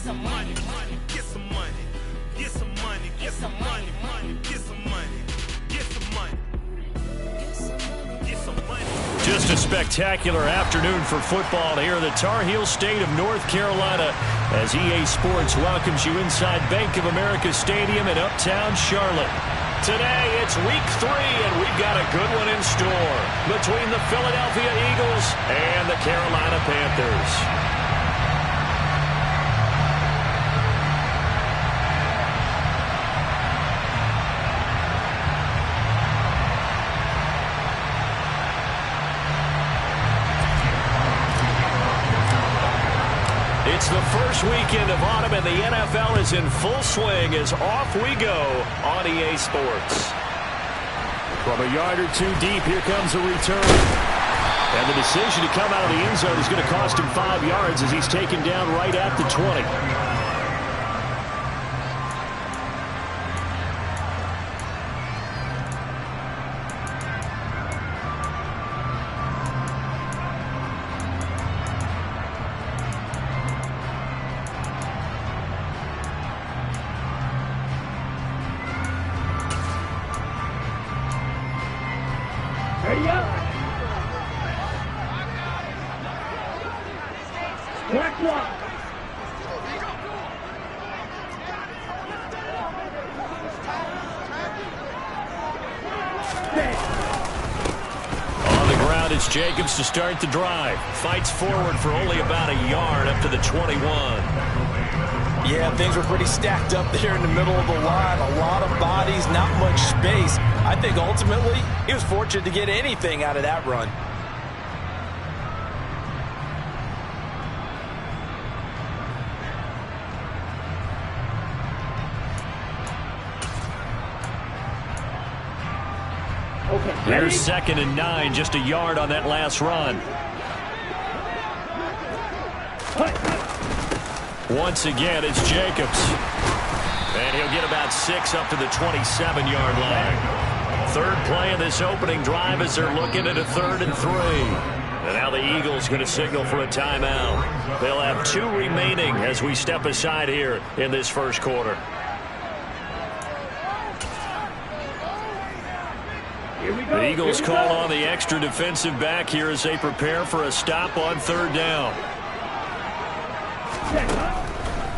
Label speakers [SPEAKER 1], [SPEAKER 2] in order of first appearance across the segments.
[SPEAKER 1] some money, get some money, get some money, get some money, get some money, get some money, get some money.
[SPEAKER 2] Just a spectacular afternoon for football here in the Tar Heel state of North Carolina as EA Sports welcomes you inside Bank of America Stadium in uptown Charlotte. Today, it's week 3, and we've got a good one in store between the Philadelphia Eagles and the Carolina Panthers. It's the first weekend of autumn, and the NFL is in full swing as off we go on EA Sports. From a yard or two deep, here comes a return. And the decision to come out of the end zone is going to cost him 5 yards as he's taken down right at the 20. It's Jacobs to start the drive. Fights forward for only about a yard up to the 21.
[SPEAKER 3] Yeah, things were pretty stacked up there in the middle of the line. A lot of bodies, not much space. I think ultimately he was fortunate to get anything out of that run.
[SPEAKER 2] Here's 2nd and 9, just a yard on that last run. Once again, it's Jacobs. And he'll get about 6 up to the 27-yard line. Third play of this opening drive as they're looking at a 3rd and 3. And now the Eagles going to signal for a timeout. They'll have 2 remaining as we step aside here in this first quarter. The Eagles call on the extra defensive back here as they prepare for a stop on 3rd down.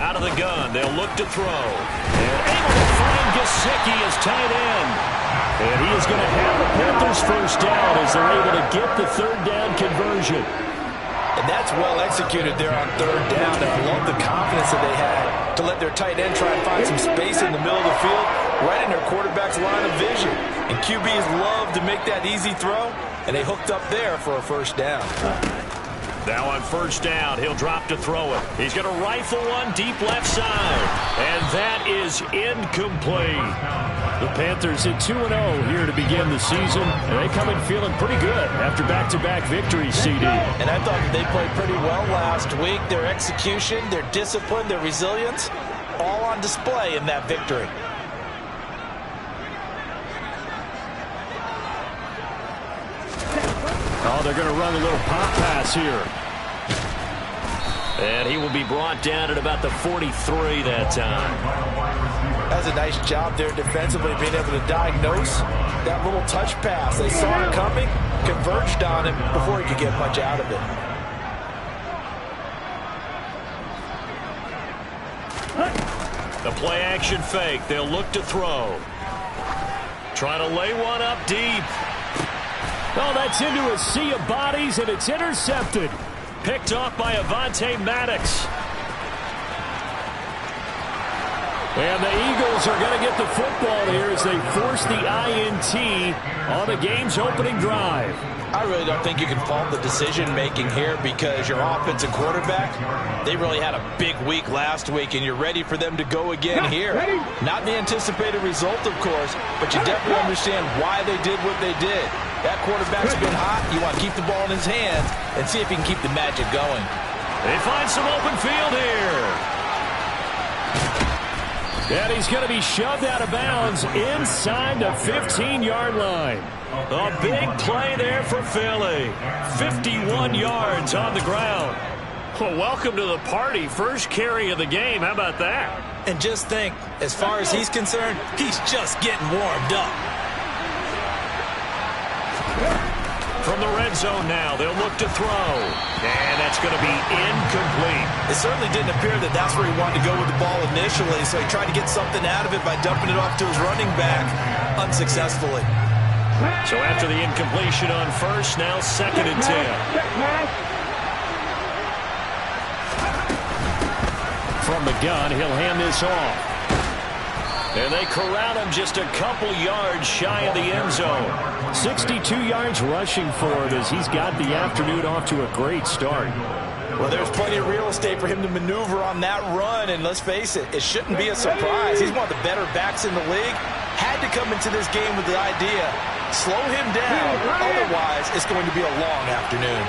[SPEAKER 2] Out of the gun, they'll look to throw. And able to find Gesicki as tight end. And he is going to have the Panthers first down as they're able to get the 3rd down conversion.
[SPEAKER 3] And that's well executed there on 3rd down. And I love the confidence that they had to let their tight end try and find some space in the middle of the field, right in their quarterback's line of vision. And QBs love to make that easy throw, and they hooked up there for a first down.
[SPEAKER 2] Now on 1st down, he'll drop to throw it. He's going to rifle one deep left side, and that is incomplete. The Panthers at 2-0 here to begin the season, and they come in feeling pretty good after back-to-back victories, CD.
[SPEAKER 3] And I thought that they played pretty well last week. Their execution, their discipline, their resilience, all on display in that victory.
[SPEAKER 2] Oh, they're going to run a little pop pass here. And he will be brought down at about the 43 that time.
[SPEAKER 3] That's a nice job there defensively, being able to diagnose that little touch pass. They saw it coming, converged on him before he could get much out of it.
[SPEAKER 2] The play action fake. They'll look to throw. Trying to lay one up deep. Oh, that's into a sea of bodies, and it's intercepted. Picked off by Avonte Maddox. And the Eagles are going to get the football here as they force the INT on the game's opening drive.
[SPEAKER 3] I really don't think you can fault the decision-making here because your offensive quarterback, they really had a big week last week, and you're ready for them to go again here. Not the anticipated result, of course, but you definitely understand why they did what they did. That quarterback's been hot. You want to keep the ball in his hands and see if he can keep the magic going.
[SPEAKER 2] They find some open field here. And he's going to be shoved out of bounds inside the 15-yard line. A big play there for Philly. 51 yards on the ground. Well, welcome to the party. First carry of the game. How about that?
[SPEAKER 3] And just think, as far as he's concerned, he's just getting warmed up.
[SPEAKER 2] From the red zone now, they'll look to throw. And that's going to be incomplete.
[SPEAKER 3] It certainly didn't appear that that's where he wanted to go with the ball initially, so he tried to get something out of it by dumping it off to his running back unsuccessfully.
[SPEAKER 2] So after the incompletion on first, now 2nd and 10. From the gun, he'll hand this off. And they corral him just a couple yards shy of the end zone. 62 yards rushing for him as he's got the afternoon off to a great start.
[SPEAKER 3] Well, there's plenty of real estate for him to maneuver on that run, and let's face it, it shouldn't be a surprise. He's one of the better backs in the league. Had to come into this game with the idea, slow him down, otherwise it's going to be a long afternoon.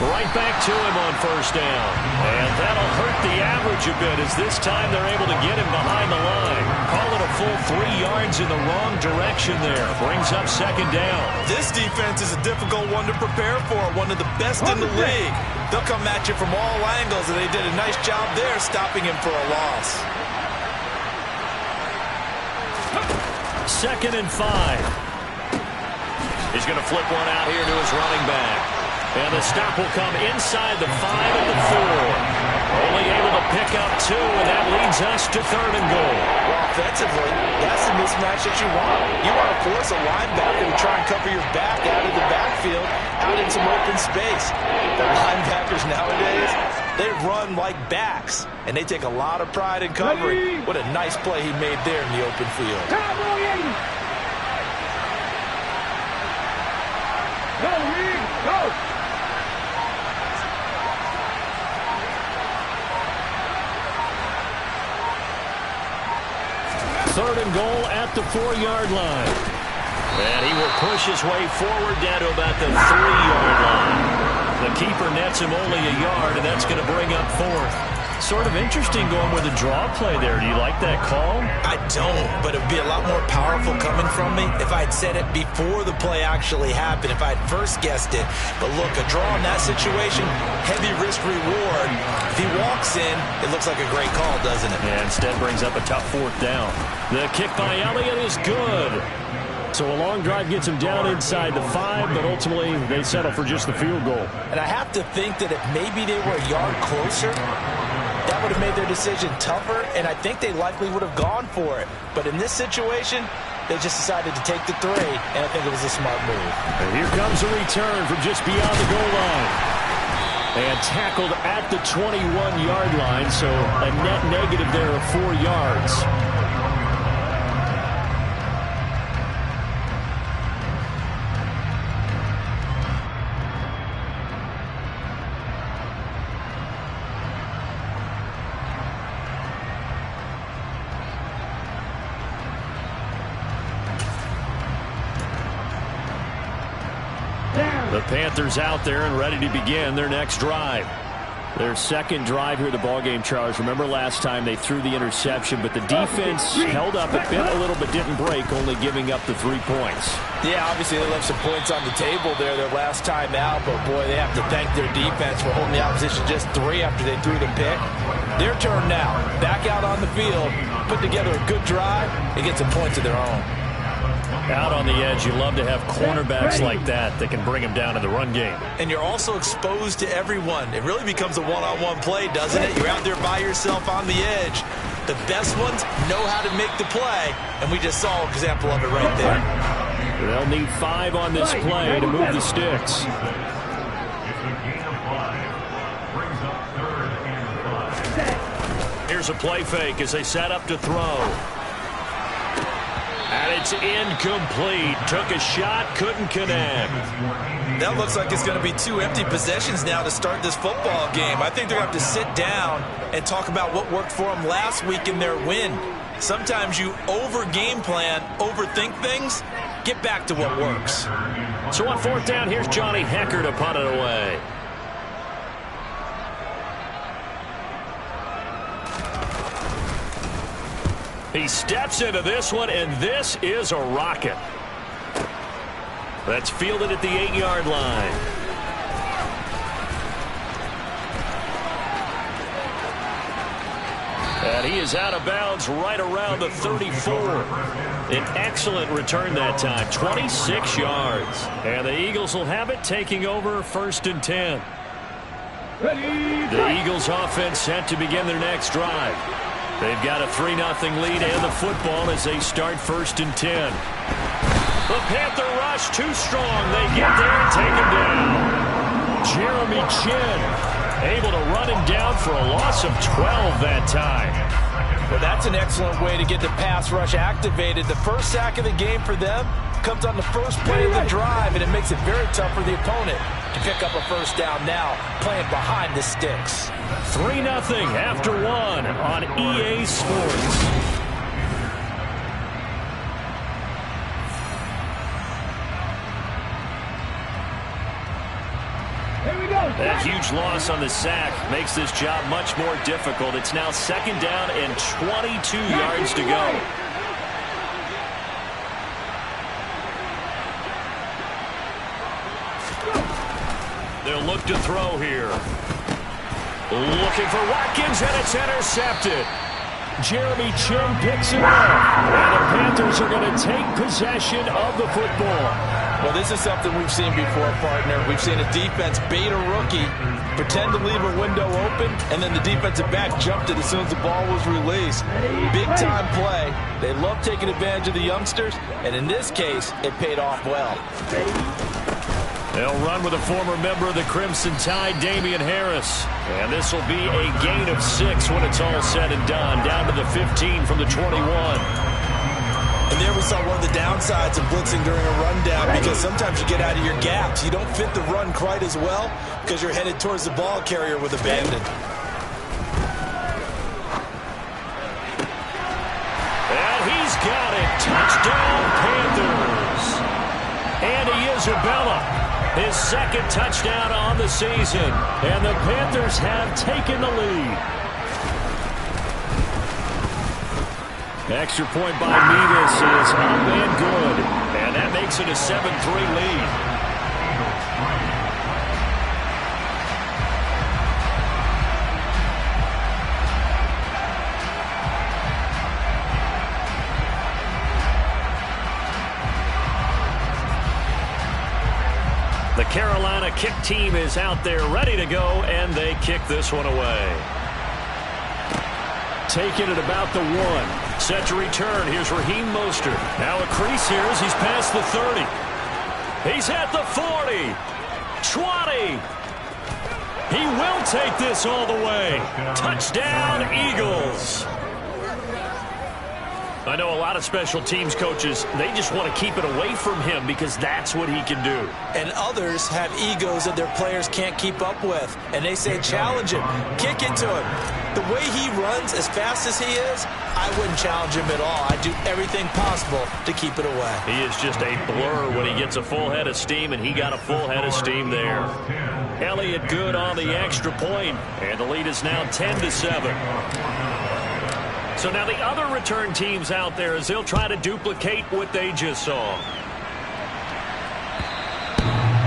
[SPEAKER 2] Right back to him on first down. And that'll hurt the average a bit as this time they're able to get him behind the line. Call it a full 3 yards in the wrong direction there. Brings up 2nd down.
[SPEAKER 3] This defense is a difficult one to prepare for, one of the best in the league. They'll come at you from all angles, and they did a nice job there stopping him for a loss.
[SPEAKER 2] 2nd and 5. He's going to flip one out here to his running back. And the stop will come inside the 5 and the 4. Only able to pick up 2, and that leads us to 3rd and goal.
[SPEAKER 3] Well, offensively, that's the mismatch that you want. You want to force a linebacker to try and cover your back out of the backfield, out in some open space. The linebackers nowadays, they run like backs, and they take a lot of pride in covering. What a nice play he made there in the open field.
[SPEAKER 4] Go!
[SPEAKER 2] 3rd and goal at the 4-yard line. And he will push his way forward down to about the 3-yard line. The keeper nets him only a yard, and that's going to bring up 4th. Sort of interesting going with a draw play there. Do you like that call?
[SPEAKER 3] I don't, but it would be a lot more powerful coming from me if I had said it before the play actually happened, if I had first guessed it. But look, a draw in that situation, heavy risk reward. If he walks in, it looks like a great call, doesn't it?
[SPEAKER 2] Yeah, instead brings up a tough 4th down. The kick by Elliott is good. So a long drive gets him down inside the 5, but ultimately they settle for just the field goal.
[SPEAKER 3] And I have to think that if maybe they were a yard closer, that would have made their decision tougher, and I think they likely would have gone for it. But in this situation, they just decided to take the 3, and I think it was a smart move.
[SPEAKER 2] And here comes a return from just beyond the goal line. And tackled at the 21-yard line, so a net negative there of 4 yards. The Panthers out there and ready to begin their next drive. Their 2nd drive here of the ballgame, Charles. Remember last time they threw the interception, but the defense held up a bit, a little, but didn't break, only giving up the 3 points.
[SPEAKER 3] Yeah, obviously they left some points on the table there their last time out, but boy, they have to thank their defense for holding the opposition just 3 after they threw the pick. Their turn now, back out on the field, put together a good drive, and get some points of their own.
[SPEAKER 2] Out on the edge, you love to have cornerbacks like that can bring them down in the run game.
[SPEAKER 3] And you're also exposed to everyone. It really becomes a one-on-one play, doesn't it? You're out there by yourself on the edge. The best ones know how to make the play, and we just saw an example of it right there.
[SPEAKER 2] They'll need 5 on this play to move the sticks. Here's a play fake as they set up to throw. And it's incomplete. Took a shot, couldn't connect.
[SPEAKER 3] That looks like it's going to be 2 empty possessions now to start this football game. I think they're going to have to sit down and talk about what worked for them last week in their win. Sometimes you over-game plan, overthink things. Get back to what works.
[SPEAKER 2] So on 4th down, here's Johnny Hecker to punt it away. He steps into this one, and this is a rocket. That's fielded at the 8-yard line. is out of bounds right around the 34. An excellent return that time, 26 yards. And the Eagles will have it, taking over 1st and 10. The Eagles offense set to begin their next drive. They've got a 3-0 lead and the football as they start 1st and 10. The Panther rush too strong. They get there and take him down. Jeremy Chin able to run him down for a loss of 12 that time.
[SPEAKER 3] Well, that's an excellent way to get the pass rush activated. The first sack of the game for them comes on the first play of the drive, and it makes it very tough for the opponent to pick up a first down now, playing behind the sticks.
[SPEAKER 2] 3-0 after 1 on EA Sports. That huge loss on the sack makes this job much more difficult. It's now 2nd down and 22 yards to go. They'll look to throw here. Looking for Watkins, and it's intercepted. Jeremy Chin picks it up, and the Panthers are going to take possession of the football.
[SPEAKER 3] Well, this is something we've seen before, partner. We've seen a defense bait a rookie, pretend to leave a window open, and then the defensive back jumped it as soon as the ball was released. Big-time play. They love taking advantage of the youngsters, and in this case, it paid off well.
[SPEAKER 2] They'll run with a former member of the Crimson Tide, Damian Harris. And this will be a gain of 6 when it's all said and done, down to the 15 from the 21.
[SPEAKER 3] And there we saw one of the downsides of blitzing during a rundown, because sometimes you get out of your gaps. You don't fit the run quite as well because you're headed towards the ball carrier with abandon.
[SPEAKER 2] And he's got it. Touchdown, Panthers. Andy Isabella, his 2nd touchdown on the season. And the Panthers have taken the lead. Extra point by Mevis is up and good. And that makes it a 7-3 lead. The Carolina kick team is out there ready to go, and they kick this one away. Taking it about the 1. Set to return. Here's Raheem Mostert. Now a crease here as he's past the 30. He's at the 40. 20. He will take this all the way. Touchdown, Eagles. I know a lot of special teams coaches, they just want to keep it away from him because that's what he can do.
[SPEAKER 3] And others have egos that their players can't keep up with. And they say, challenge him, kick it to him. The way he runs as fast as he is, I wouldn't challenge him at all. I'd do everything possible to keep it away.
[SPEAKER 2] He is just a blur when he gets a full head of steam, and he got a full head of steam there. Elliott good on the extra point, and the lead is now 10-7. So now the other return teams out there as they'll try to duplicate what they just saw.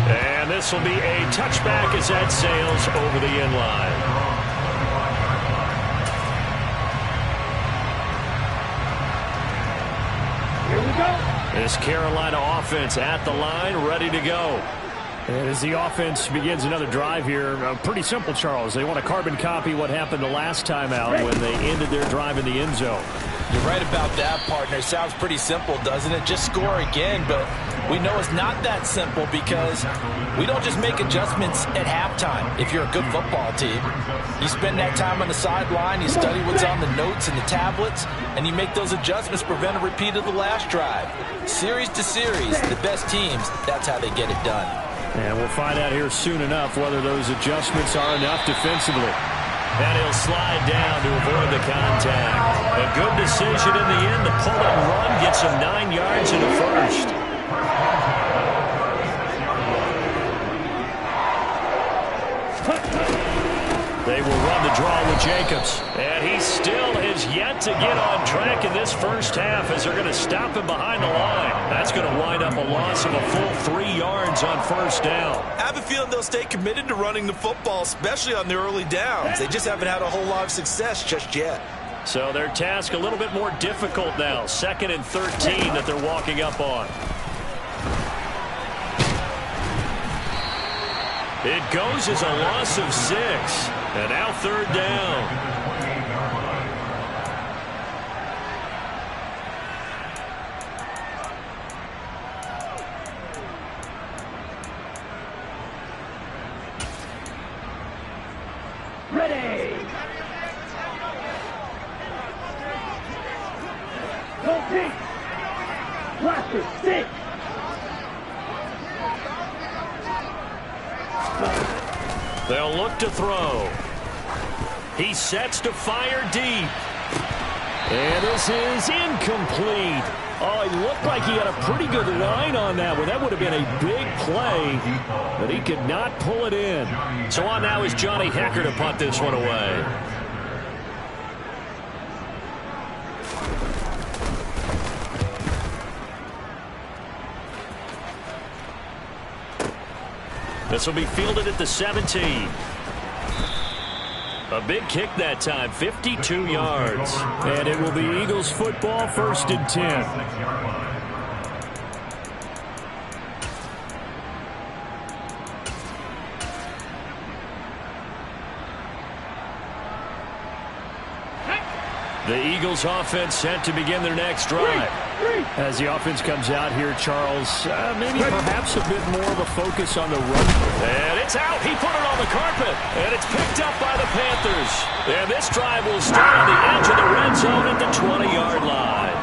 [SPEAKER 2] And this will be a touchback as that sails over the end line.
[SPEAKER 4] Here we go.
[SPEAKER 2] This Carolina offense at the line, ready to go. And as the offense begins another drive here, pretty simple, Charles. They want to carbon copy what happened the last time out when they ended their drive in the end zone.
[SPEAKER 3] You're right about that, partner. Sounds pretty simple, doesn't it? Just score again, but we know it's not that simple because we don't just make adjustments at halftime if you're a good football team. You spend that time on the sideline, you study what's on the notes and the tablets, and you make those adjustments to prevent a repeat of the last drive. Series to series, the best teams, that's how they get it done.
[SPEAKER 2] And we'll find out here soon enough whether those adjustments are enough defensively. And he'll slide down to avoid the contact. A good decision in the end. The pull and run gets him 9 yards in the first. They will run the draw with Jacobs. And he still is yet to get on track in this first half as they're going to stop him behind the line. That's going to wind up a loss of a full 3 yards on first down.
[SPEAKER 3] I have a feeling they'll stay committed to running the football, especially on the early downs. They just haven't had a whole lot of success just yet.
[SPEAKER 2] So their task a little bit more difficult now. 2nd and 13 that they're walking up on. It goes as a loss of 6. And now 3rd down.
[SPEAKER 4] Ready. Go deep. Blaster, 6.
[SPEAKER 2] They'll look to throw. He sets to fire deep. And this is incomplete. Oh, it looked like he had a pretty good line on that one. That would have been a big play, but he could not pull it in. So on now is Johnny Hecker to punt this one away. This will be fielded at the 17. A big kick that time, 52 yards. And it will be Eagles football, 1st and 10. The Eagles offense set to begin their next drive. As the offense comes out here, Charles, maybe perhaps a bit more of a focus on the run. And it's out. He put it on the carpet. And it's picked up by the Panthers. And this drive will start on the edge of the red zone at the 20-yard line.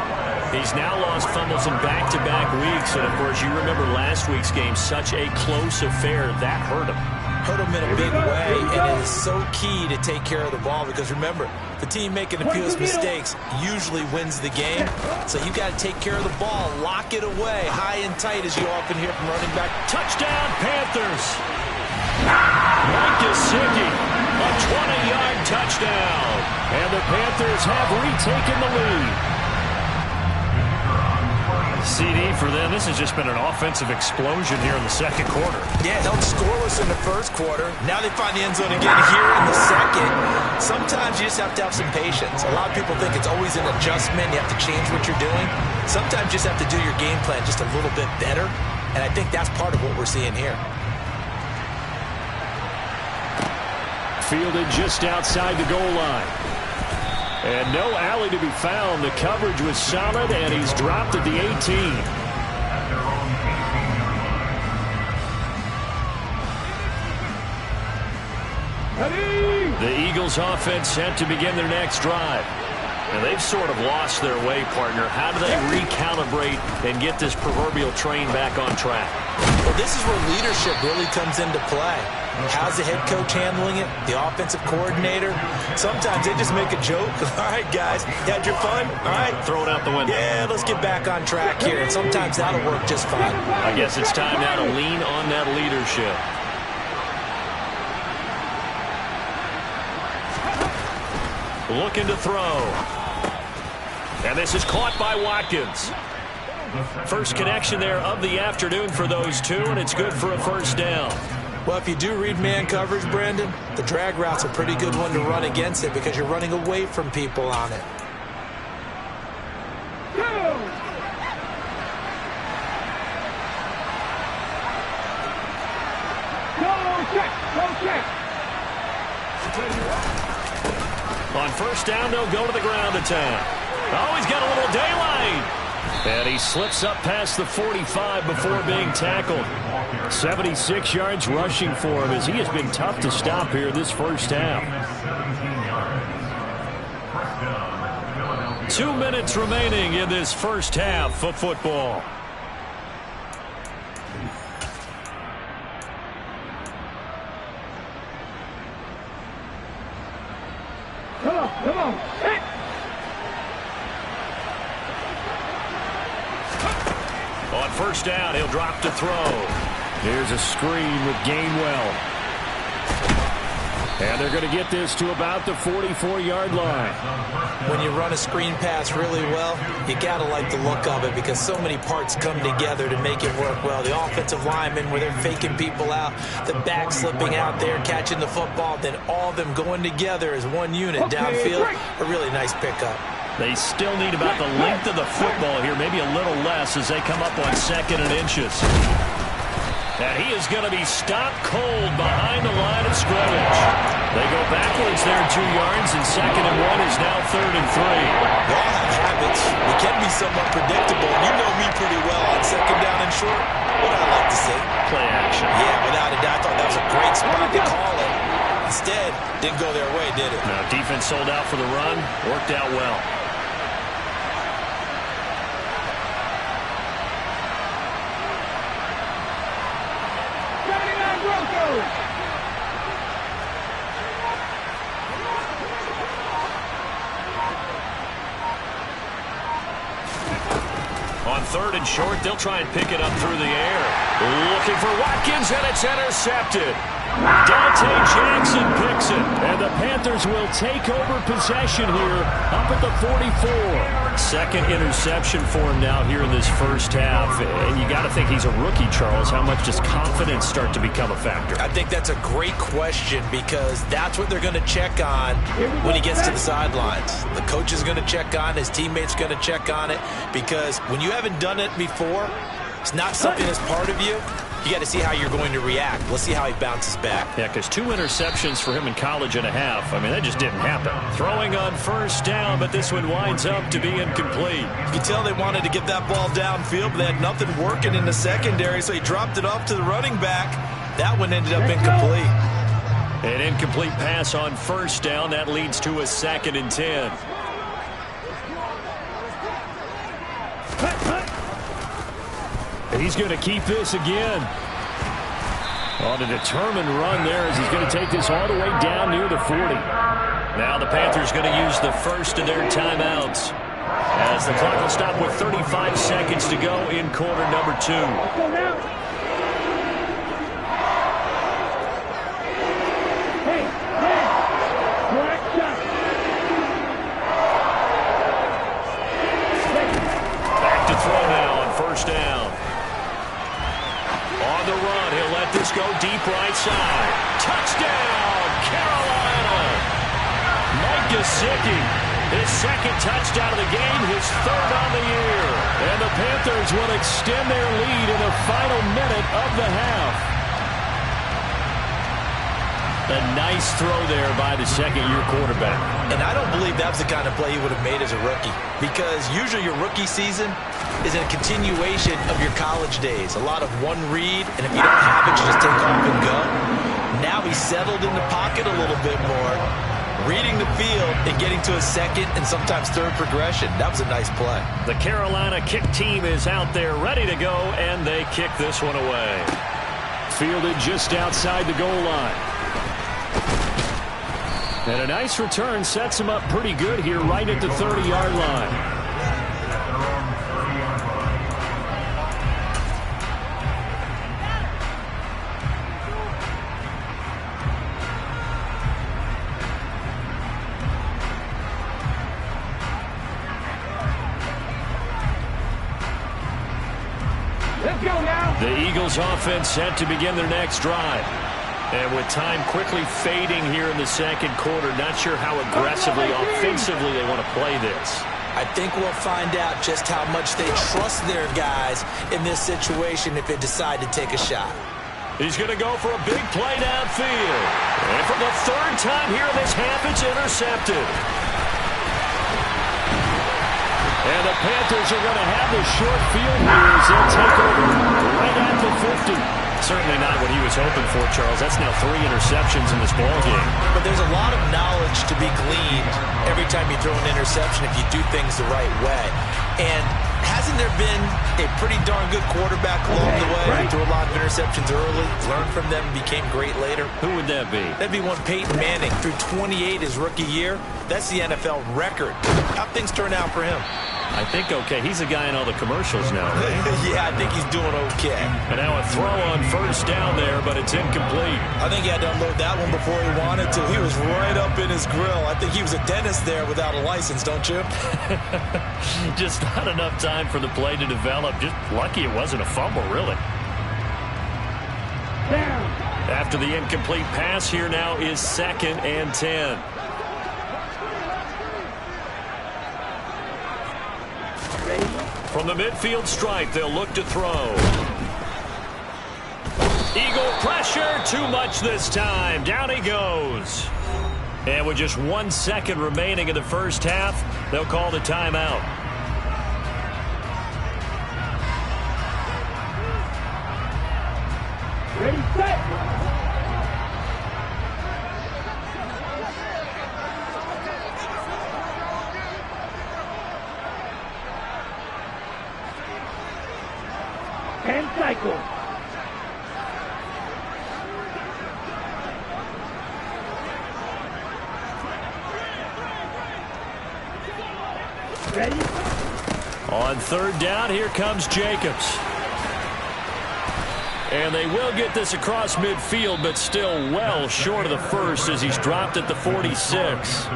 [SPEAKER 2] He's now lost fumbles in back-to-back weeks. And, of course, you remember last week's game, such a close affair. That hurt him.
[SPEAKER 3] Hurt him in a big way, and it is so key to take care of the ball because, remember, the team making a few mistakes usually wins the game. So you got to take care of the ball, lock it away, high and tight, as you often hear from running back.
[SPEAKER 2] Touchdown, Panthers. Mike Gesicki, a 20-yard touchdown. And the Panthers have retaken the lead. CD for them. This has just been an offensive explosion here in the 2nd quarter.
[SPEAKER 3] Yeah, held scoreless in the 1st quarter. Now they find the end zone again here in the 2nd. Sometimes you just have to have some patience. A lot of people think it's always an adjustment. You have to change what you're doing. Sometimes you just have to do your game plan just a little bit better. And I think that's part of what we're seeing here.
[SPEAKER 2] Fielded just outside the goal line. And no alley to be found. The coverage was solid, and he's dropped at the 18. The Eagles offense set to begin their next drive. And they've sort of lost their way, partner. How do they recalibrate and get this proverbial train back on track?
[SPEAKER 3] Well, this is where leadership really comes into play. How's the head coach handling it? The offensive coordinator? Sometimes they just make a joke. All right, guys, you had your fun? All right.
[SPEAKER 2] Throw it out the window.
[SPEAKER 3] Yeah, let's get back on track here. And sometimes that'll work just fine.
[SPEAKER 2] I guess it's time now to lean on that leadership. Looking to throw. And this is caught by Watkins. First connection there of the afternoon for those two, and it's good for a 1st down.
[SPEAKER 3] Well, if you do read man coverage, Brandon, the drag route's a pretty good one to run against it because you're running away from people on it.
[SPEAKER 2] On 1st down, they'll go to the ground attack. Oh, he's got a little daylight. And he slips up past the 45 before being tackled. 76 yards rushing for him as he has been tough to stop here this 1st half. 2 minutes remaining in this 1st half of football.
[SPEAKER 4] Come on. Hit.
[SPEAKER 2] On 1st down, he'll drop to throw. Here's a screen with Gainwell. And And they're going to get this to about the 44-yard line.
[SPEAKER 3] When you run a screen pass really well, you got to like the look of it because so many parts come together to make it work well. The offensive linemen, where they're faking people out, the back slipping out there, catching the football, then all of them going together as one unit downfield. A really nice pickup.
[SPEAKER 2] They still need about the length of the football here, maybe a little less as they come up on 2nd and inches. And he is going to be stopped cold behind the line of scrimmage. They go backwards there 2 yards, and 2nd and 1 is now 3rd and 3.
[SPEAKER 3] We all have habits. We can be somewhat predictable. You know me pretty well on 2nd down and short. What I like to say?
[SPEAKER 2] Play action.
[SPEAKER 3] Yeah, without a doubt. I thought that was a great spot to call it. Instead, didn't go their way, did it?
[SPEAKER 2] No, defense sold out for the run. Worked out well. On 3rd and short, they'll try and pick it up through the air. Looking for Watkins, and it's intercepted. Dante Jackson picks it, and the Panthers will take over possession here up at the 44. 2nd interception for him now here in this first half. And you got to think he's a rookie, Charles. How much does confidence start to become a factor?
[SPEAKER 3] I think that's a great question because that's what they're going to check on when he gets to the sidelines. The coach is going to check on, his teammates going to check on it, because when you haven't done it before, it's not something that's part of you. You got to see how you're going to react. Let's see how he bounces back.
[SPEAKER 2] Yeah, because 2 interceptions for him in college and a half. I mean, that just didn't happen. Throwing on 1st down, but this one winds up to be incomplete.
[SPEAKER 3] You can tell they wanted to get that ball downfield, but they had nothing working in the secondary, so he dropped it off to the running back. That one ended up incomplete.
[SPEAKER 2] An incomplete pass on 1st down. That leads to a 2nd and 10. He's going to keep this again. On a determined run there as he's going to take this all the way down near the 40. Now the Panthers going to use the first of their timeouts as the clock will stop with 35 seconds to go in quarter number 2. Back to throw now on 1st down. On the run, he'll let this go deep right side. Touchdown, Carolina! Mike Gesicki, his 2nd touchdown of the game, his 3rd on the year. And the Panthers will extend their lead in the final minute of the half. A nice throw there by the 2nd-year quarterback. And I don't believe that's the kind of play he would have made as a rookie, because usually your rookie season is a continuation of your college days. A lot of one read, and if you don't have it, you just take off and go. Now he's settled in the pocket a little bit more, reading the field and getting to a 2nd and sometimes 3rd progression. That was a nice play. The Carolina kick team is out there ready to go, and they kick this one away. Fielded just outside the goal line. And a nice return sets him up pretty good here right at the 30-yard line.
[SPEAKER 4] Let's go now.
[SPEAKER 2] The Eagles offense set to begin their next drive. And with time quickly fading here in the 2nd quarter, not sure how aggressively, offensively they want to play this.
[SPEAKER 3] I think we'll find out just how much they trust their guys in this situation if they decide to take a shot.
[SPEAKER 2] He's going to go for a big play downfield. And for the 3rd time here in this half, it's intercepted. And the Panthers are going to have the short field here as they'll take over right at the 50. Certainly not what he was hoping for, Charles. That's now 3 interceptions in this ballgame.
[SPEAKER 3] But there's a lot of knowledge to be gleaned every time you throw an interception if you do things the right way. And hasn't there been a pretty darn good quarterback along the way who threw a lot of interceptions early, learned from them, became great later?
[SPEAKER 2] Who would that be?
[SPEAKER 3] That'd be one Peyton Manning. Threw 28 his rookie year. That's the NFL record. How things turn out for him?
[SPEAKER 2] I think okay. He's a guy in all the commercials now, right?
[SPEAKER 3] Yeah, I think he's doing okay.
[SPEAKER 2] And now a throw on first down there, but it's incomplete.
[SPEAKER 3] I think he had to unload that one before he wanted to. He was right up in his grill. I think he was a dentist there without a license, don't you?
[SPEAKER 2] Just not enough time for the play to develop. Just lucky it wasn't a fumble, really. After the incomplete pass, here now is 2nd and 10. From the midfield stripe, they'll look to throw. Eagle pressure, too much this time. Down he goes. And with just 1 second remaining in the first half, they'll call the timeout.
[SPEAKER 4] Ready, set. And cycle. Ready?
[SPEAKER 2] On 3rd down, here comes Jacobs. And they will get this across midfield, but still well short of the first as he's dropped at the 46.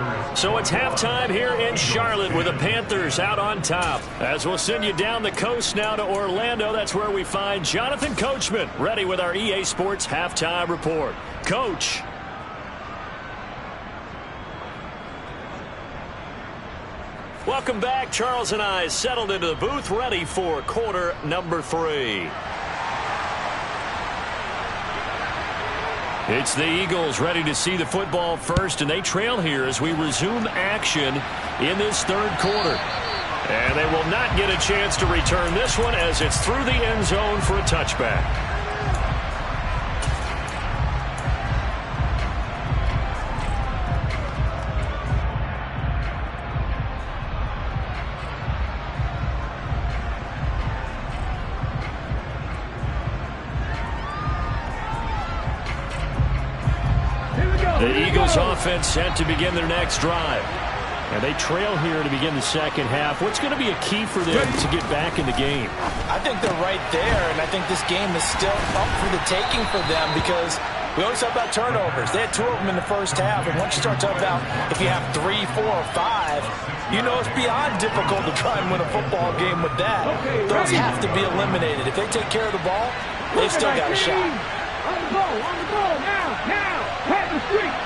[SPEAKER 2] So it's halftime here in Charlotte with the Panthers out on top. As we'll send you down the coast now to Orlando, that's where we find Jonathan Coachman ready with our EA Sports Halftime Report. Coach. Welcome back. Charles and I settled into the booth ready for quarter number 3. It's the Eagles ready to see the football first, and they trail here as we resume action in this 3rd quarter. And they will not get a chance to return this one as it's through the end zone for a touchback. The Eagles offense set to begin their next drive. And they trail here to begin the second half. What's going to be a key for them to get back in the game?
[SPEAKER 3] I think they're right there, and I think this game is still up for the taking for them because we always talk about turnovers. They had 2 of them in the first half, and once you start talking about if you have 3, 4, or 5, you know it's beyond difficult to try and win a football game with that. Those have to be eliminated. If they take care of the ball, they've still got a shot.
[SPEAKER 4] On the ball, now, pat the street.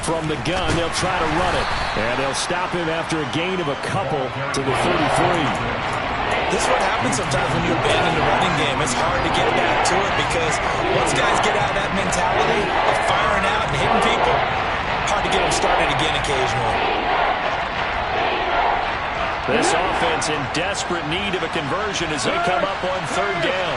[SPEAKER 2] From the gun, they'll try to run it. And they'll stop him after a gain of a couple to the 33.
[SPEAKER 3] This is what happens sometimes when you abandon the running game. It's hard to get back to it because once guys get out of that mentality of firing out and hitting people, hard to get them started again occasionally.
[SPEAKER 2] This offense in desperate need of a conversion as they come up on 3rd down.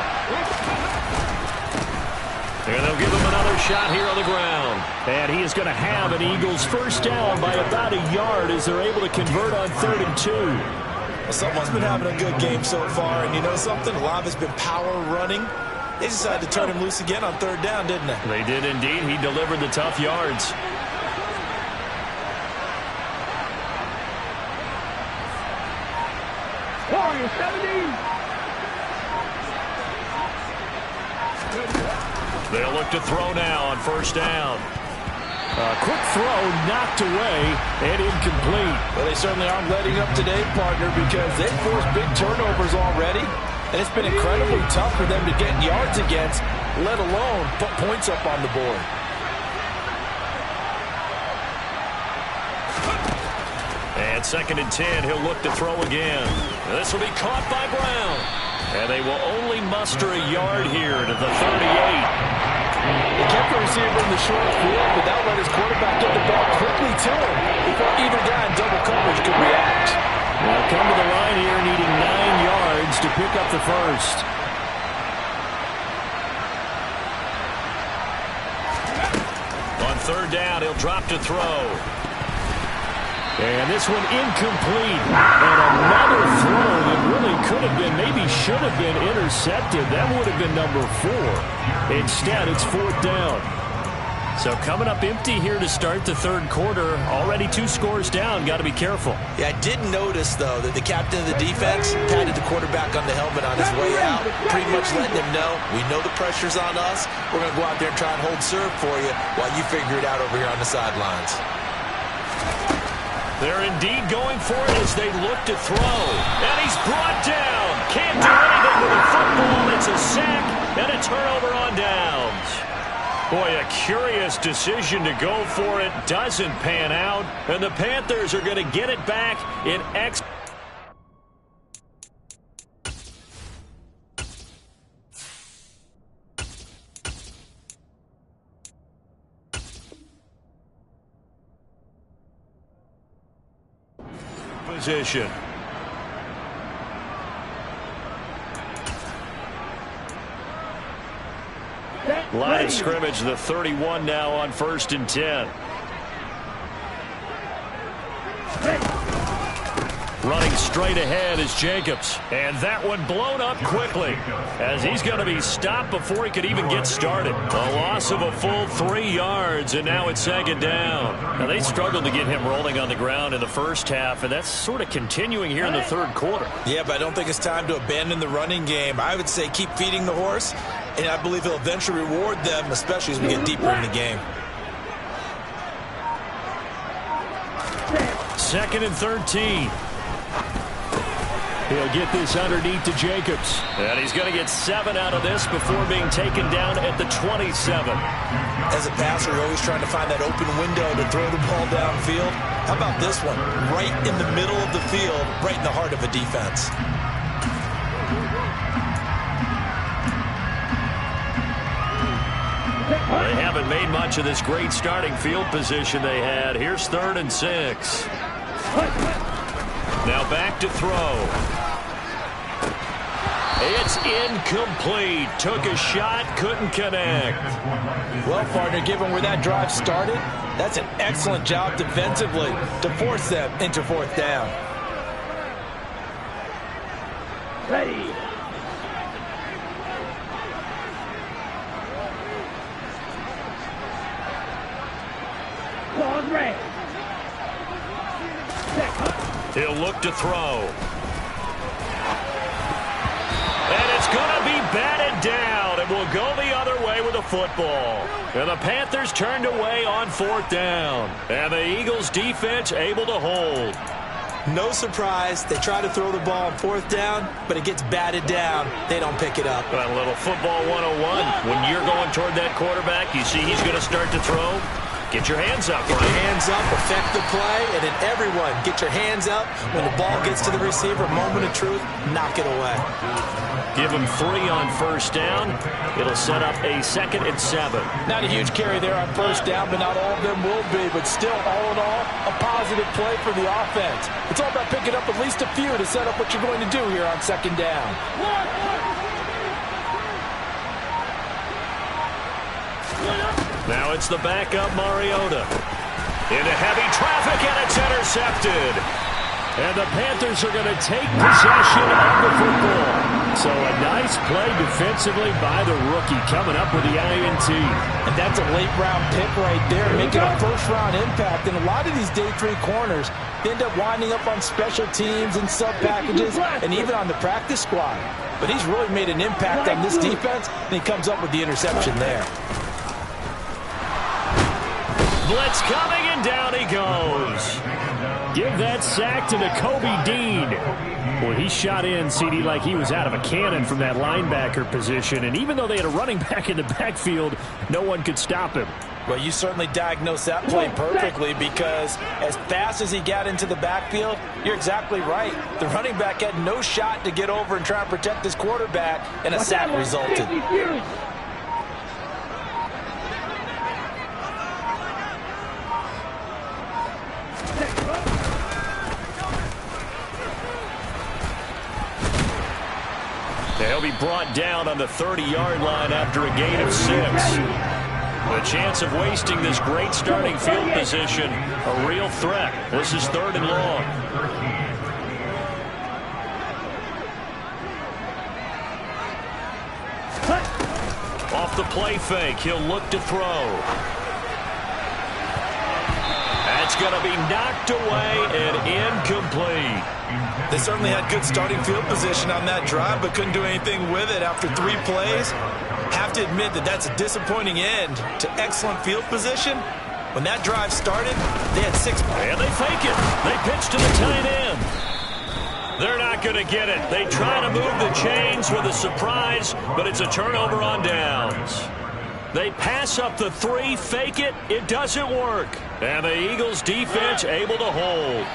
[SPEAKER 2] And they'll give him another shot here on the ground. And he is going to have an Eagles first down by about a yard as they're able to convert on 3rd and 2.
[SPEAKER 3] Well, someone's been having a good game so far, and you know something? A lot of it's been power running. They decided to turn him loose again on 3rd down, didn't they?
[SPEAKER 2] They did indeed. He delivered the tough yards. They'll look to throw now on 1st down. A quick throw knocked away and incomplete.
[SPEAKER 3] Well, they certainly aren't letting up today, partner, because they've forced big turnovers already. And it's been incredibly tough for them to get yards against, let alone put points up on the board.
[SPEAKER 2] And 2nd and 10, he'll look to throw again. And this will be caught by Brown. And they will only muster a yard here to the 38.
[SPEAKER 3] He kept the receiver in the short field, but that let his quarterback get the ball quickly to him before either guy in double coverage could react.
[SPEAKER 2] They'll come to the line here needing 9 yards to pick up the first. On 3rd down, he'll drop to throw. And this one incomplete. And another throw that really could have been, maybe should have been intercepted. That would have been number 4. Instead, it's 4th down. So coming up empty here to start the third quarter. Already 2 scores down. Got to be careful.
[SPEAKER 3] Yeah, I did notice, though, that the captain of the defense patted the quarterback on the helmet on his way out, pretty much letting him know, we know the pressure's on us. We're going to go out there and try and hold serve for you while you figure it out over here on the sidelines.
[SPEAKER 2] They're indeed going for it as they look to throw. And he's brought down. Can't do anything with the football. It's a sack and a turnover on downs. Boy, a curious decision to go for it. Doesn't pan out. And the Panthers are going to get it back in position. Line of scrimmage, the 31 now on 1st and 10. Running straight ahead is Jacobs. And that one blown up quickly as he's going to be stopped before he could even get started. A loss of a full 3 yards, and now it's 2nd down. Now, they struggled to get him rolling on the ground in the first half, and that's sort of continuing here in the third quarter.
[SPEAKER 3] Yeah, but I don't think it's time to abandon the running game. I would say keep feeding the horse, and I believe he'll eventually reward them, especially as we get deeper in the game.
[SPEAKER 2] 2nd and 13. He'll get this underneath to Jacobs. And he's going to get 7 out of this before being taken down at the 27.
[SPEAKER 3] As a passer, you're always trying to find that open window to throw the ball downfield. How about this one? Right in the middle of the field, right in the heart of a defense.
[SPEAKER 2] Well, they haven't made much of this great starting field position they had. Here's 3rd and 6. Now back to throw. It's incomplete. Took a shot, couldn't connect.
[SPEAKER 3] Well, partner, given where that drive started, that's an excellent job defensively to force them into 4th down.
[SPEAKER 4] Ready. Ball's ready.
[SPEAKER 2] He'll look to throw. And it's going to be batted down. It will go the other way with the football. And the Panthers turned away on 4th down. And the Eagles defense able to hold.
[SPEAKER 3] No surprise, they try to throw the ball on 4th down, but it gets batted down. They don't pick it up.
[SPEAKER 2] A little football 101. When you're going toward that quarterback, you see he's going to start to throw. Get your hands up,
[SPEAKER 3] Get your hands up, affect the play, and then everyone get your hands up. When the ball gets to the receiver, moment of truth, knock it away.
[SPEAKER 2] Give him 3 on 1st down. It'll set up a 2nd and 7.
[SPEAKER 3] Not a huge carry there on 1st down, but not all of them will be. But still, all in all, a positive play for the offense. It's all about picking up at least a few to set up what you're going to do here on 2nd down.
[SPEAKER 2] Now it's the backup Mariota. Into heavy traffic, and it's intercepted. And the Panthers are going to take possession of the football. So a nice play defensively by the rookie coming up with the INT.
[SPEAKER 3] And that's a late-round pick right there, making a first-round impact. And a lot of these day 3 corners end up winding up on special teams and sub-packages and even on the practice squad. But he's really made an impact on this defense, and he comes up with the interception there.
[SPEAKER 2] Blitz coming, and down he goes. Give that sack to Nakobe Dean. Well, he shot in, CD, like he was out of a cannon from that linebacker position. And even though they had a running back in the backfield, no one could stop him.
[SPEAKER 3] Well, you certainly diagnosed that play perfectly, because as fast as he got into the backfield, you're exactly right. The running back had no shot to get over and try and protect his quarterback, and a sack resulted.
[SPEAKER 2] They'll be brought down on the 30-yard line after a gain of 6. The chance of wasting this great starting field position, a real threat. This is 3rd and long. Off the play fake, he'll look to throw. It's going to be knocked away and incomplete.
[SPEAKER 3] They certainly had good starting field position on that drive, but couldn't do anything with it after 3 plays. Have to admit that that's a disappointing end to excellent field position. When that drive started, they had 6.
[SPEAKER 2] And they fake it. They pitch to the tight end. They're not going to get it. They try to move the chains with a surprise, but it's a turnover on downs. They pass up the 3, fake it. It doesn't work. And the Eagles defense able to hold.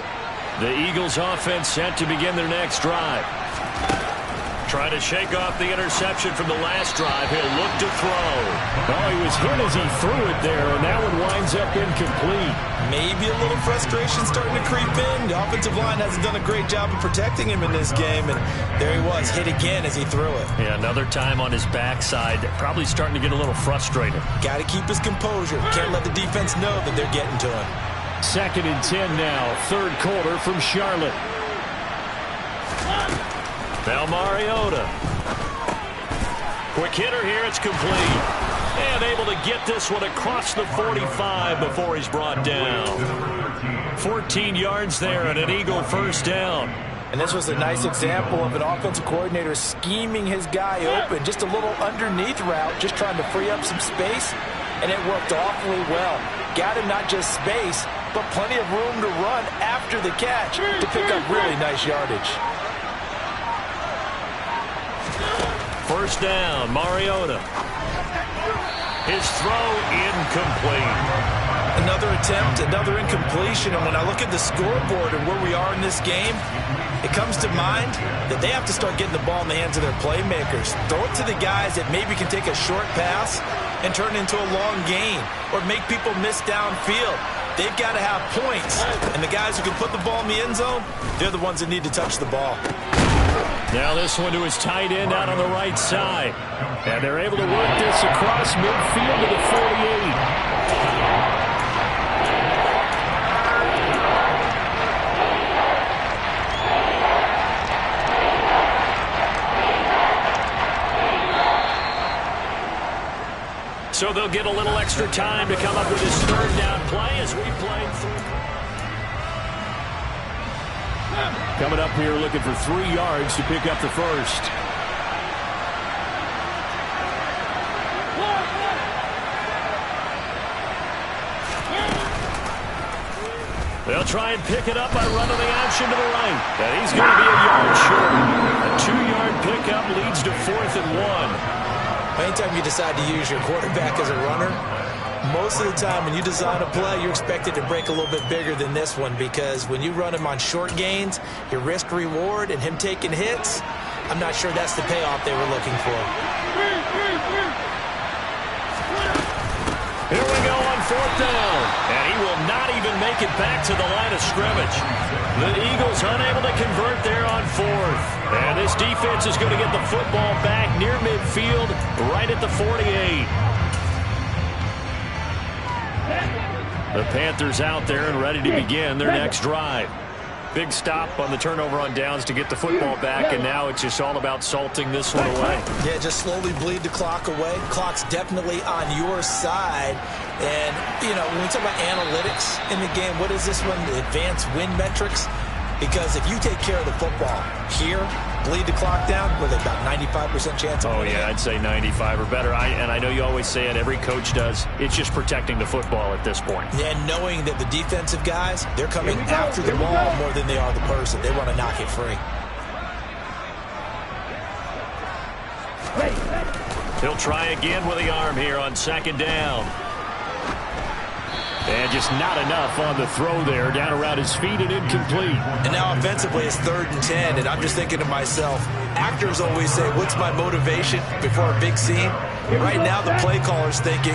[SPEAKER 2] The Eagles offense set to begin their next drive. Trying to shake off the interception from the last drive. He'll look to throw. Oh, he was hit as he threw it there, and that one winds up incomplete.
[SPEAKER 3] Maybe a little frustration starting to creep in. The offensive line hasn't done a great job of protecting him in this game, and there he was, hit again as he threw it.
[SPEAKER 2] Yeah, another time on his backside. Probably starting to get a little frustrated.
[SPEAKER 3] Got to keep his composure. Can't let the defense know that they're getting to him.
[SPEAKER 2] 2nd and 10 now, 3rd quarter from Charlotte. Now Mariota. Quick hitter here, it's complete. And able to get this one across the 45 before he's brought down. 14 yards there and an Eagle first down.
[SPEAKER 3] And this was a nice example of an offensive coordinator scheming his guy open. Just a little underneath route, just trying to free up some space. And it worked awfully well. Got him not just space, but plenty of room to run after the catch to pick up really nice yardage.
[SPEAKER 2] First down, Mariota. His throw incomplete.
[SPEAKER 3] Another attempt, another incompletion. And when I look at the scoreboard and where we are in this game, it comes to mind that they have to start getting the ball in the hands of their playmakers. Throw it to the guys that maybe can take a short pass and turn it into a long gain or make people miss downfield. They've got to have points. And the guys who can put the ball in the end zone, they're the ones that need to touch the ball.
[SPEAKER 2] Now this one to his tight end out on the right side. And they're able to work this across midfield to the 48. So they'll get a little extra time to come up with his 3rd down play as we play through. Coming up here looking for 3 yards to pick up the first. They'll try and pick it up by running the option to the right. And he's going to be a yard short. A 2-yard pickup leads to 4th and 1.
[SPEAKER 3] Anytime you decide to use your quarterback as a runner, most of the time when you design a play, you're expected to break a little bit bigger than this one because when you run him on short gains, your risk-reward and him taking hits, I'm not sure that's the payoff they were looking for.
[SPEAKER 2] Here we go on 4th down. And he will not even make it back to the line of scrimmage. The Eagles unable to convert there on 4th. And this defense is going to get the football back near midfield, right at the 48. The Panthers out there and ready to begin their next drive. Big stop on the turnover on downs to get the football back, and now it's just all about salting this one away.
[SPEAKER 3] Yeah, just slowly bleed the clock away. Clock's definitely on your side. And, you know, when we talk about analytics in the game, what is this one? The advanced win metrics? Because if you take care of the football here, bleed the clock down, with about 95% chance of winning.
[SPEAKER 2] Oh, yeah, I'd say 95 or better. And I know you always say it, every coach does. It's just protecting the football at this point.
[SPEAKER 3] And knowing that the defensive guys, they're coming after the ball more than they are the person. They want to knock it free.
[SPEAKER 2] He'll try again with the arm here on 2nd down. And just not enough on the throw there, down around his feet and incomplete.
[SPEAKER 3] And now offensively it's 3rd and 10, and I'm just thinking to myself, actors always say, what's my motivation before a big scene? Right now the play caller's thinking,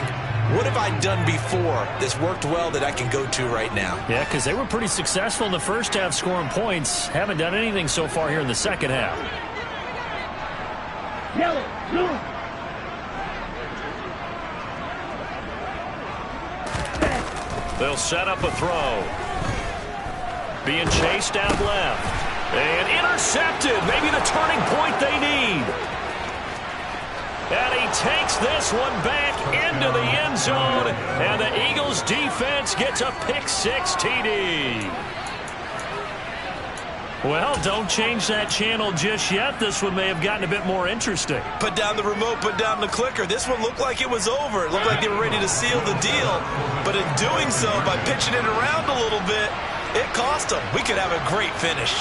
[SPEAKER 3] what have I done before that's worked well that I can go to right now?
[SPEAKER 2] Yeah, because they were pretty successful in the first half scoring points. Haven't done anything so far here in the second half.
[SPEAKER 4] Yellow, blue.
[SPEAKER 2] They'll set up a throw. Being chased out left. And intercepted. Maybe the turning point they need. And he takes this one back into the end zone, and the Eagles defense gets a pick-6 TD. Well, don't change that channel just yet. This one may have gotten a bit more interesting.
[SPEAKER 3] Put down the remote, put down the clicker. This one looked like it was over. It looked like they were ready to seal the deal. But in doing so, by pitching it around a little bit, it cost them. We could have a great finish.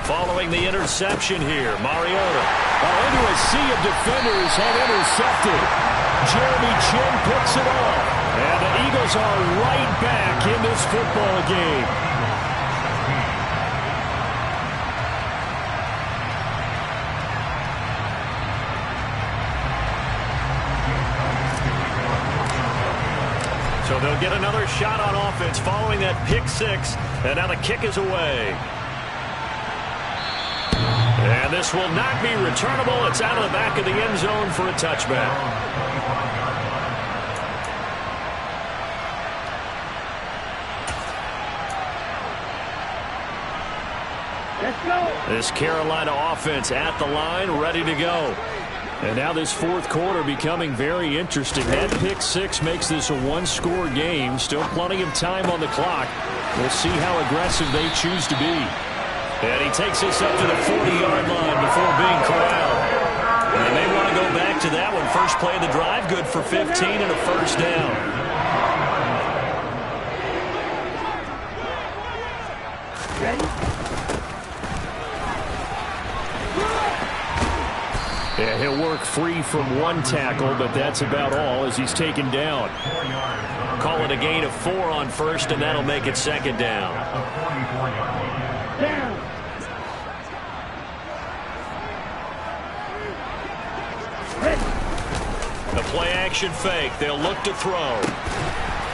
[SPEAKER 2] Following the interception here, Mariota. Into a sea of defenders have intercepted. Jeremy Chin picks it off. And the Eagles are right back in this football game. So they'll get another shot on offense following that pick-6, and now the kick is away. And this will not be returnable. It's out of the back of the end zone for a touchback.
[SPEAKER 4] Let's go.
[SPEAKER 2] This Carolina offense at the line, ready to go. And now this fourth quarter becoming very interesting. That pick-6 makes this a one-score game. Still plenty of time on the clock. We'll see how aggressive they choose to be. And he takes this up to the 40-yard line before being corralled. And they may want to go back to that one. First play of the drive, good for 15 and a first down.
[SPEAKER 4] Ready?
[SPEAKER 2] Yeah, he'll work free from one tackle, but that's about all as he's taken down. Call it a gain of 4 on first, and that'll make it second down. The play-action fake. They'll look to throw.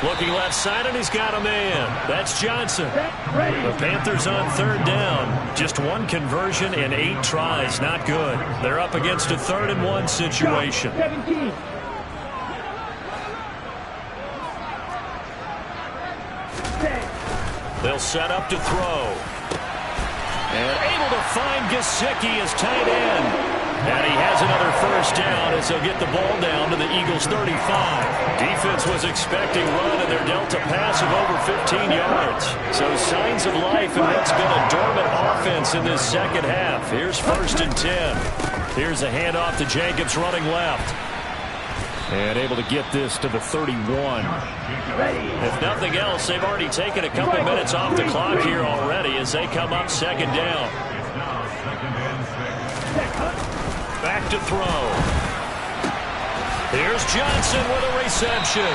[SPEAKER 2] Looking left side, and he's got a man. That's Johnson. The Panthers on third down. Just one conversion in 8 tries. Not good. They're up against a 3rd and 1 situation.
[SPEAKER 4] 17.
[SPEAKER 2] They'll set up to throw. And able to find Gesicki as tight end. And he has another first down as they'll get the ball down to the Eagles' 35. Defense was expecting run, and they're dealt a pass of over 15 yards. So signs of life in what's been a dormant offense in this second half. Here's 1st and 10. Here's a handoff to Jacobs running left. And able to get this to the 31. If nothing else, they've already taken a couple minutes off the clock here already as they come up second down. Back to throw. Here's Johnson with a reception.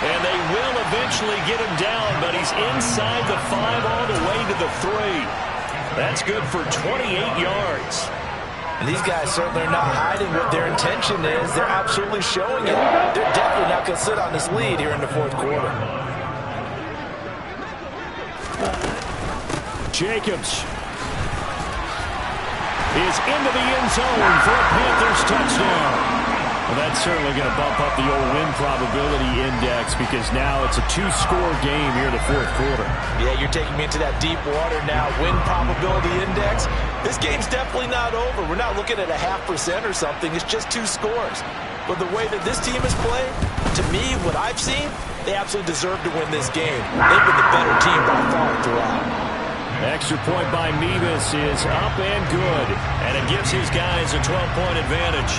[SPEAKER 2] And they will eventually get him down, but he's inside the 5 all the way to the 3. That's good for 28 yards.
[SPEAKER 3] And these guys certainly are not hiding what their intention is. They're absolutely showing it. They're definitely not going to sit on this lead here in the fourth quarter.
[SPEAKER 2] Jacobs is into the end zone for a Panthers touchdown. Well, that's certainly going to bump up the old win probability index because now it's a 2-score game here in the fourth quarter.
[SPEAKER 3] Yeah, you're taking me into that deep water now. Win probability index. This game's definitely not over. We're not looking at a 0.5% or something. It's just 2 scores. But the way that this team has played, to me, what I've seen, they absolutely deserve to win this game. They've been the better team by far throughout.
[SPEAKER 2] Extra point by Mevis is up and good. And it gives his guys a 12-point advantage.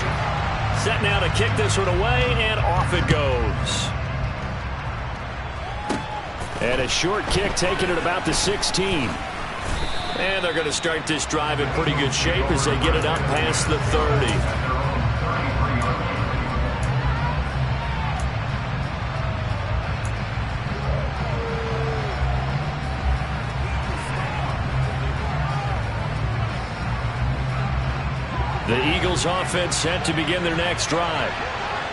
[SPEAKER 2] Set now to kick this one away, and off it goes. And a short kick taken at about the 16. And they're going to start this drive in pretty good shape as they get it up past the 30. The Eagles offense set to begin their next drive.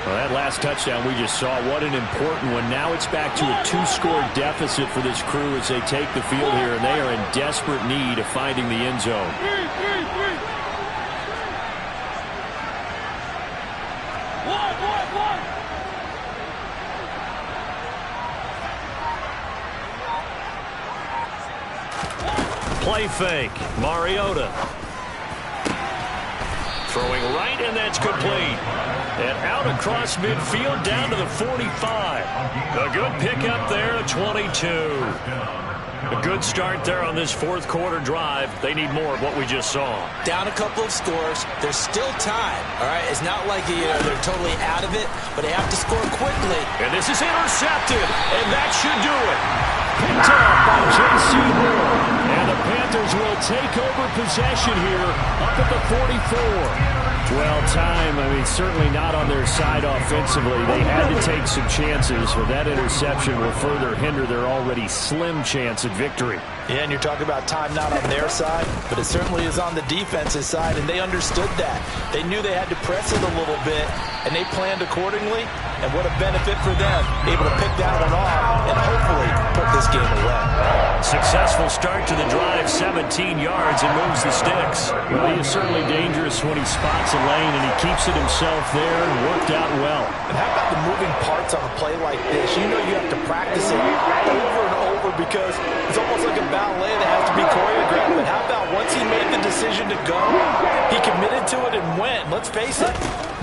[SPEAKER 2] Well, that last touchdown we just saw, what an important one. Now it's back to a 2-score deficit for this crew as they take the field here, and they are in desperate need of finding the end zone. Play fake. Mariota. Throwing right, and that's complete. And out across midfield down to the 45. A good pickup there at 22. A good start there on this fourth quarter drive. They need more of what we just saw.
[SPEAKER 3] Down a couple of scores. There's still time. All right, it's not like they're totally out of it, but they have to score quickly.
[SPEAKER 2] And this is intercepted, and that should do it. Picked up by J.C. Hill. And the Panthers will take over possession here up at the 44. Well, time, certainly not on their side offensively. They had to take some chances, but that interception will further hinder their already slim chance at victory.
[SPEAKER 3] Yeah, and you're talking about time not on their side, but it certainly is on the defensive side, and they understood that. They knew they had to press it a little bit, and they planned accordingly, and what a benefit for them, able to pick that one off and hopefully put this game away.
[SPEAKER 2] Successful start to the drive, 17 yards, and moves the sticks. Well, he is certainly dangerous when he spots a lane, and he keeps it himself there and worked out well.
[SPEAKER 3] And how about the moving parts on a play like this? You know you have to practice it over and over because it's almost like a ballet that has to be choreographed. But how about once he made the decision to go, he committed to it and went. Let's face it,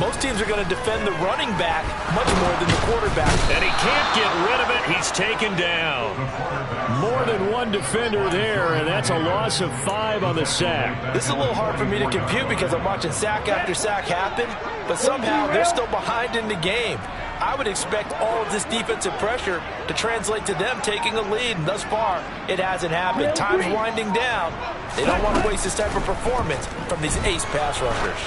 [SPEAKER 3] most teams are going to defend the running back much more than the quarterback.
[SPEAKER 2] And he can't get rid of it. He's taken down. More than one defender there, and that's a loss of 5 on the sack.
[SPEAKER 3] This is a little hard for me to compute because I'm watching sack after sack happen, but somehow they're still behind in the game. I would expect all of this defensive pressure to translate to them taking a lead, and thus far, it hasn't happened. Time's winding down. They don't want to waste this type of performance from these ace pass rushers.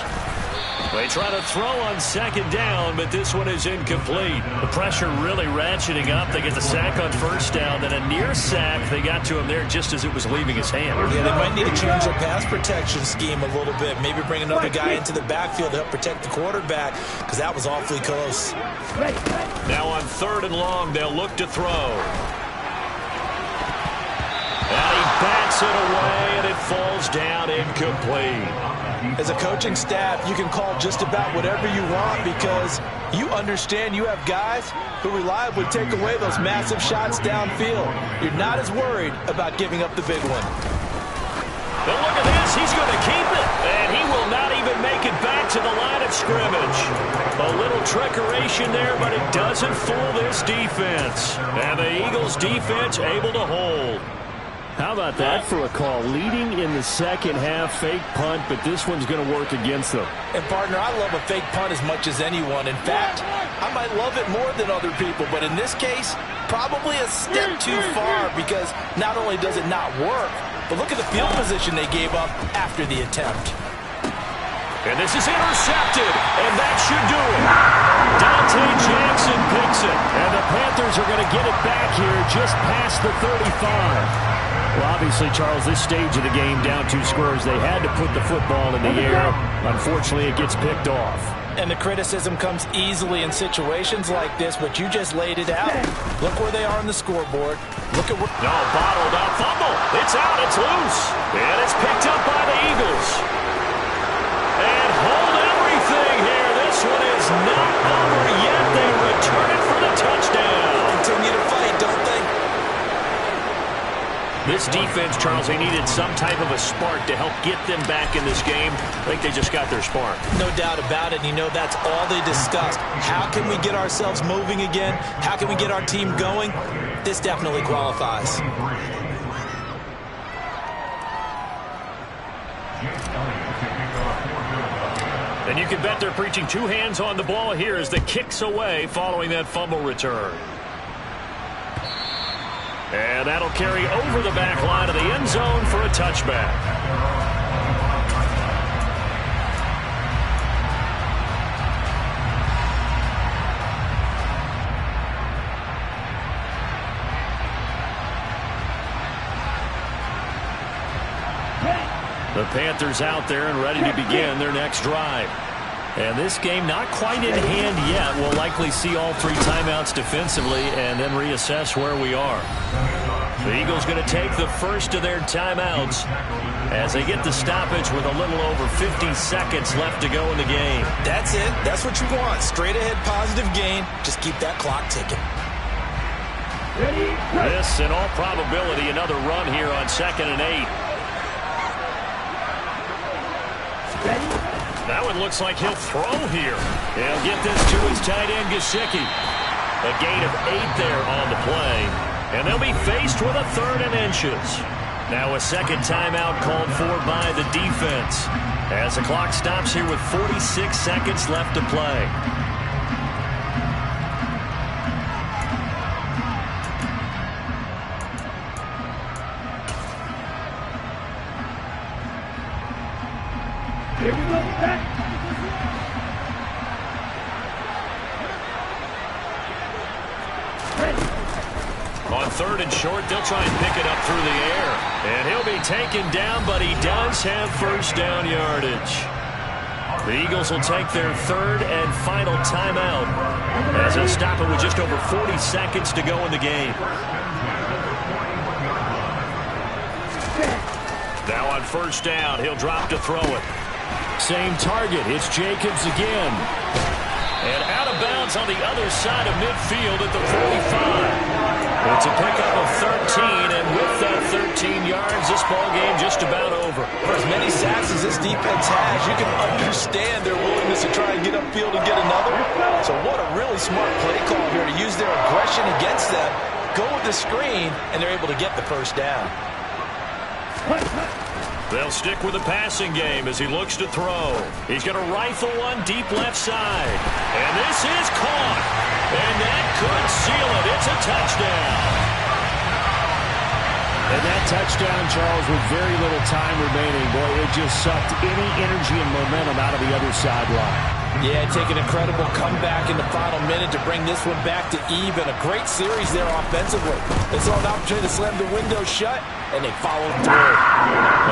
[SPEAKER 2] They try to throw on second down, but this one is incomplete. The pressure really ratcheting up. They get the sack on first down, then a near sack. They got to him there just as it was leaving his hand.
[SPEAKER 3] Yeah, they might need to change their pass protection scheme a little bit. Maybe bring another guy into the backfield to help protect the quarterback, because that was awfully close.
[SPEAKER 2] Now on 3rd and long, they'll look to throw. And he bats it away, and it falls down incomplete.
[SPEAKER 3] As a coaching staff, you can call just about whatever you want because you understand you have guys who reliably take away those massive shots downfield. You're not as worried about giving up the big one.
[SPEAKER 2] But look at this. He's going to keep it. And he will not even make it back to the line of scrimmage. A little trickeration there, but it doesn't fool this defense. And the Eagles defense able to hold. How about that for a call? Leading in the second half, fake punt, but this one's going to work against them.
[SPEAKER 3] And, partner, I love a fake punt as much as anyone. In fact, I might love it more than other people, but in this case, probably a step too far because not only does it not work, but look at the field position they gave up after the attempt.
[SPEAKER 2] And this is intercepted, and that should do it. Dante Jackson picks it, and the Panthers are going to get it back here just past the 35. Well, obviously, Charles, this stage of the game, down 2 scores, they had to put the football in the air. Unfortunately, it gets picked off.
[SPEAKER 3] And the criticism comes easily in situations like this, but you just laid it out. Look where they are on the scoreboard. Look at where...
[SPEAKER 2] No, bottled up, fumble. It's out, it's loose. And it's picked up by the Eagles. And hold everything here. This one is not over yet. They return it for the touchdown.
[SPEAKER 3] Continue to fight, don't they?
[SPEAKER 2] This defense, Charles, they needed some type of a spark to help get them back in this game. I think they just got their spark.
[SPEAKER 3] No doubt about it. You know, that's all they discussed. How can we get ourselves moving again? How can we get our team going? This definitely qualifies.
[SPEAKER 2] And you can bet they're preaching 2 hands on the ball here as the kick's away following that fumble return. And that'll carry over the back line of the end zone for a touchback. The Panthers out there and ready to begin their next drive. And this game not quite in hand yet. We'll likely see all 3 timeouts defensively and then reassess where we are. The Eagles going to take the first of their timeouts as they get the stoppage with a little over 50 seconds left to go in the game.
[SPEAKER 3] That's it. That's what you want. Straight ahead positive gain. Just keep that clock ticking.
[SPEAKER 2] This, in all probability, another run here on 2nd and 8. That one looks like he'll throw here. He'll get this to his tight end, Gesicki. A gain of 8 there on the play. And they'll be faced with a 3rd and inches. Now a second timeout called for by the defense, as the clock stops here with 46 seconds left to play.
[SPEAKER 4] Here we go, back.
[SPEAKER 2] On 3rd and short, they'll try and pick it up through the air. And he'll be taken down, but he does have first down yardage. The Eagles will take their 3rd and final timeout, as they'll stop it with just over 40 seconds to go in the game. Now on first down, he'll drop to throw it. Same target. It's Jacobs again. And out of bounds on the other side of midfield at the 45. It's a pickup of 13, and with that 13 yards, this ball game just about over.
[SPEAKER 3] For as many sacks as this defense has, you can understand their willingness to try and get upfield and get another. So what a really smart play call here to use their aggression against them, go with the screen, and they're able to get the first down.
[SPEAKER 2] They'll stick with the passing game as he looks to throw. He's going to rifle one deep left side. And this is caught. And that could seal it. It's a touchdown.
[SPEAKER 5] And that touchdown, Charles, with very little time remaining, boy, it just sucked any energy and momentum out of the other sideline.
[SPEAKER 3] Yeah, take an incredible comeback in the final minute to bring this one back to even. A great series there offensively. They saw an opportunity to slam the window shut, and they followed through.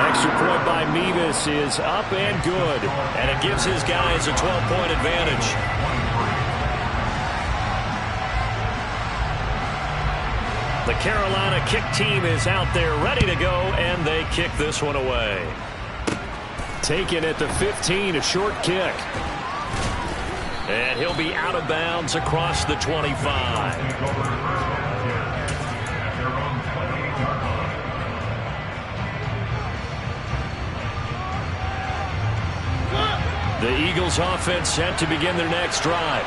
[SPEAKER 2] Extra point by Mevis is up and good, and it gives his guys a 12-point advantage. The Carolina kick team is out there ready to go, and they kick this one away. Taken at the 15, a short kick. And he'll be out of bounds across the 25. The Eagles offense set to begin their next drive.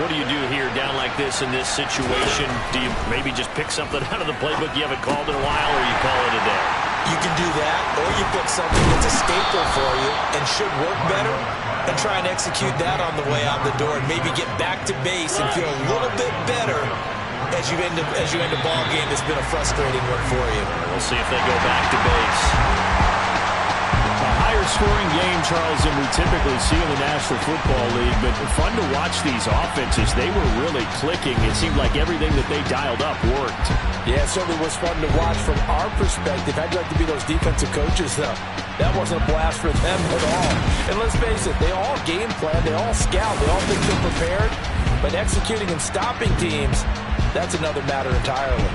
[SPEAKER 2] What do you do here down like this in this situation? Do you maybe just pick something out of the playbook you haven't called in a while, or you call it a day?
[SPEAKER 3] You can do that, or you pick something that's a staple for you and should work better, and try and execute that on the way out the door and maybe get back to base and feel a little bit better as you end a ball game that's been a frustrating one for you.
[SPEAKER 2] We'll see if they go back to base.
[SPEAKER 5] A higher scoring game, Charles, than we typically see in the National Football League, but fun to watch these offenses. They were really clicking. It seemed like everything that they dialed up worked.
[SPEAKER 3] Yeah, it certainly was fun to watch from our perspective. I'd like to be those defensive coaches, though. That wasn't a blast for them at all. And let's face it, they all game plan, they all scout, they all think they're prepared. But executing and stopping teams, that's another matter entirely.